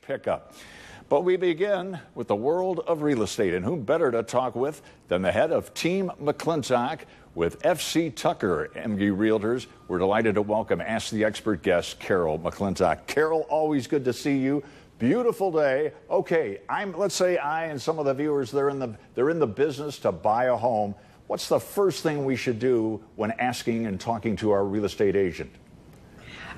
Pickup. But we begin with the world of real estate, and whom better to talk with than the head of Team McClintock with FC Tucker MG Realtors. We're delighted to welcome Ask the Expert guest Carol McClintock. Carol, always good to see you. Beautiful day. Okay, let's say I and some of the viewers, they're in the business to buy a home. What's the first thing we should do when asking and talking to our real estate agent?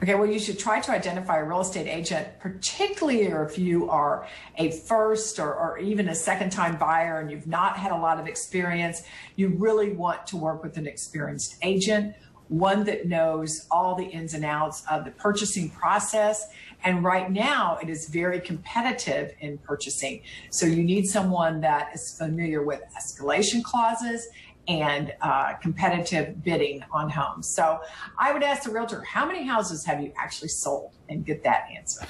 Okay, well, you should try to identify a real estate agent, particularly if you are a first or even a second-time buyer and you've not had a lot of experience. You really want to work with an experienced agent, one that knows all the ins and outs of the purchasing process. And right now, it is very competitive in purchasing. So you need someone that is familiar with escalation clauses and competitive bidding on homes. So I would ask the realtor, how many houses have you actually sold, and get that answer.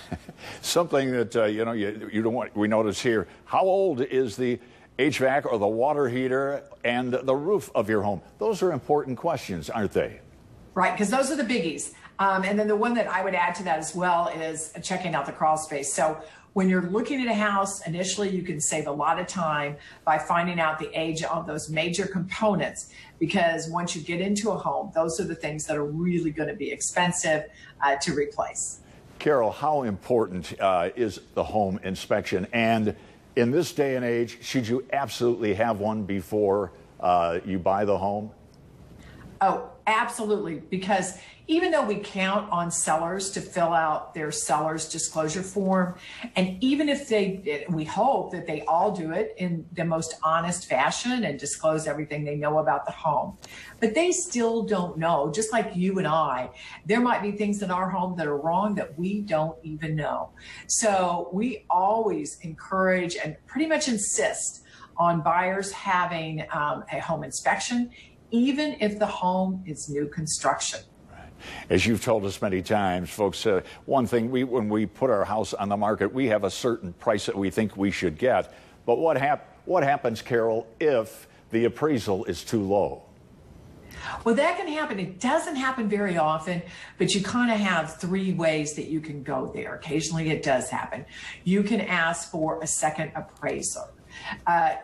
Something that you don't want. We notice here, how old is the HVAC or the water heater and the roof of your home? Those are important questions, aren't they? Right, because those are the biggies. And then the one that I would add to that as well is checking out the crawl space. So when you're looking at a house, initially you can save a lot of time by finding out the age of those major components, because once you get into a home, those are the things that are really going to be expensive to replace. Carol, how important is the home inspection? And in this day and age, should you absolutely have one before you buy the home? Oh, absolutely. Because even though we count on sellers to fill out their seller's disclosure form, and even if we hope that they all do it in the most honest fashion and disclose everything they know about the home, but they still don't know, just like you and I, there might be things in our home that are wrong that we don't even know. So we always encourage and pretty much insist on buyers having a home inspection, even if the home is new construction. As you've told us many times, folks, one thing, when we put our house on the market, we have a certain price that we think we should get. But what happens, Carol, if the appraisal is too low? Well, that can happen. It doesn't happen very often, but you kind of have three ways that you can go there. Occasionally it does happen. You can ask for a second appraiser.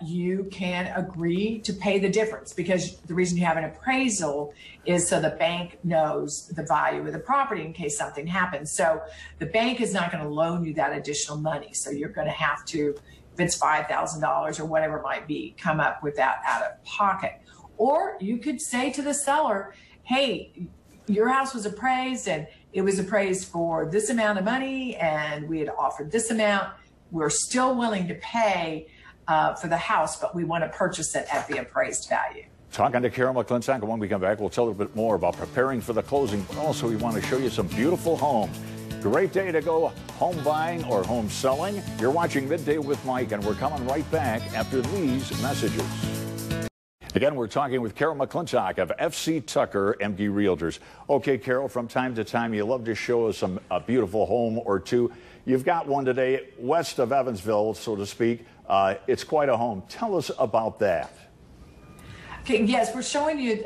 You can agree to pay the difference, because the reason you have an appraisal is so the bank knows the value of the property in case something happens. So the bank is not going to loan you that additional money. So you're going to have to, if it's $5,000 or whatever it might be, come up with that out of pocket. Or you could say to the seller, hey, your house was appraised and it was appraised for this amount of money and we had offered this amount. We're still willing to pay for the house, but we want to purchase it at the appraised value. Talking to Carol McClintock, and when we come back, we'll tell a bit more about preparing for the closing, but also we want to show you some beautiful homes. Great day to go home buying or home selling. You're watching Midday with Mike, and we're coming right back after these messages. Again, we're talking with Carol McClintock of FC Tucker MG Realtors. Okay, Carol, from time to time, you love to show us a beautiful home or two. You've got one today west of Evansville, so to speak. It's quite a home. Tell us about that. Okay, yes, we're showing you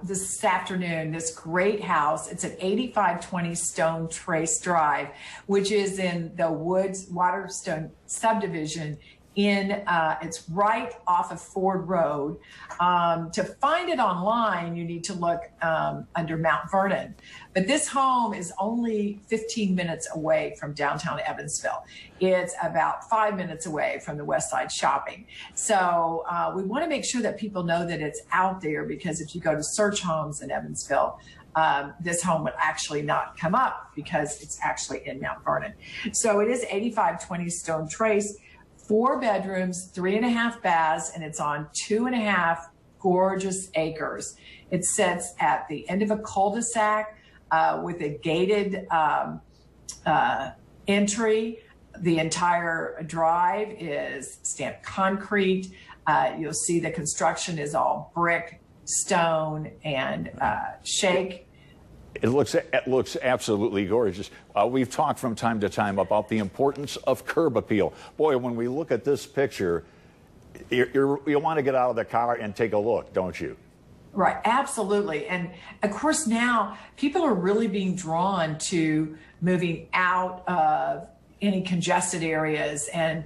this afternoon this great house. It's at 8520 Stone Trace Drive, which is in the Woods Waterstone subdivision. It's right off of Ford Road. To find it online, you need to look under Mount Vernon. But this home is only 15 minutes away from downtown Evansville. It's about 5 minutes away from the West Side Shopping. So we want to make sure that people know that it's out there, because if you go to search homes in Evansville, this home would actually not come up because it's actually in Mount Vernon. So it is 8520 Stone Trace. 4 bedrooms, 3.5 baths, and it's on 2.5 gorgeous acres. It sits at the end of a cul-de-sac with a gated entry. The entire drive is stamped concrete. You'll see the construction is all brick, stone, and shake. It looks absolutely gorgeous. We've talked from time to time about the importance of curb appeal. Boy, when we look at this picture, you want to get out of the car and take a look, don't you? Right, absolutely. And of course now people are really being drawn to moving out of any congested areas and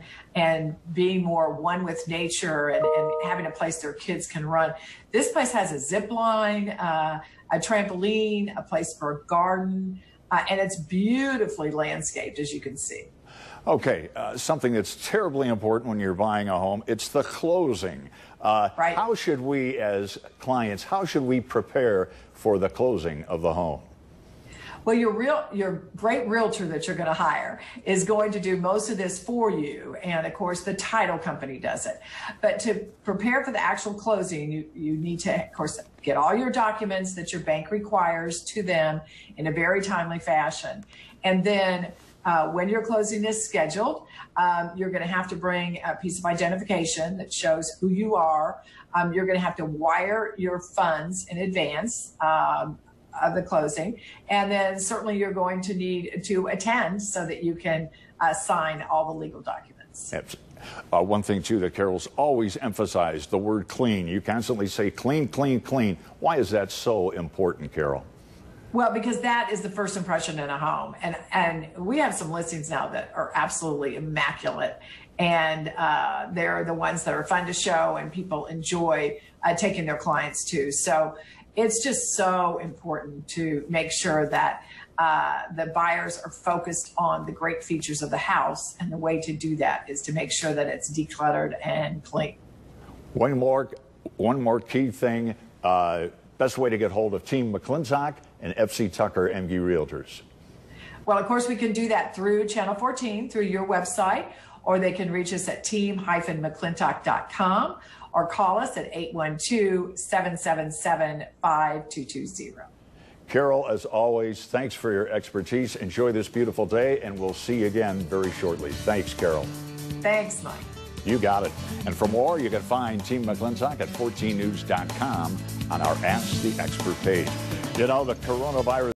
being more one with nature and having a place their kids can run. This place has a zip line, a trampoline, a place for a garden, and it's beautifully landscaped, as you can see. Okay, something that's terribly important when you're buying a home, it's the closing. Right. How should we, as clients, how should we prepare for the closing of the home? Well, your great realtor that you're going to hire is going to do most of this for you. And of course, the title company does it. But to prepare for the actual closing, you need to, of course, get all your documents that your bank requires to them in a very timely fashion. And then when your closing is scheduled, you're going to have to bring a piece of identification that shows who you are. You're going to have to wire your funds in advance of the closing. And then certainly you're going to need to attend so that you can sign all the legal documents. One thing, too, that Carol's always emphasized, the word clean. You constantly say clean, clean, clean. Why is that so important, Carol? Well, because that is the first impression in a home. And we have some listings now that are absolutely immaculate. And they're the ones that are fun to show and people enjoy taking their clients to. So it's just so important to make sure that the buyers are focused on the great features of the house. And the way to do that is to make sure that it's decluttered and clean. One more key thing. Best way to get hold of Team McClintock and FC Tucker MG Realtors. Well, of course, we can do that through Channel 14, through your website, or they can reach us at team-mcclintock.com or call us at 812-777-5220. Carol, as always, thanks for your expertise. Enjoy this beautiful day, and we'll see you again very shortly. Thanks, Carol. Thanks, Mike. You got it. And for more, you can find Team McClintock at 14news.com on our Ask the Expert page. You know, the coronavirus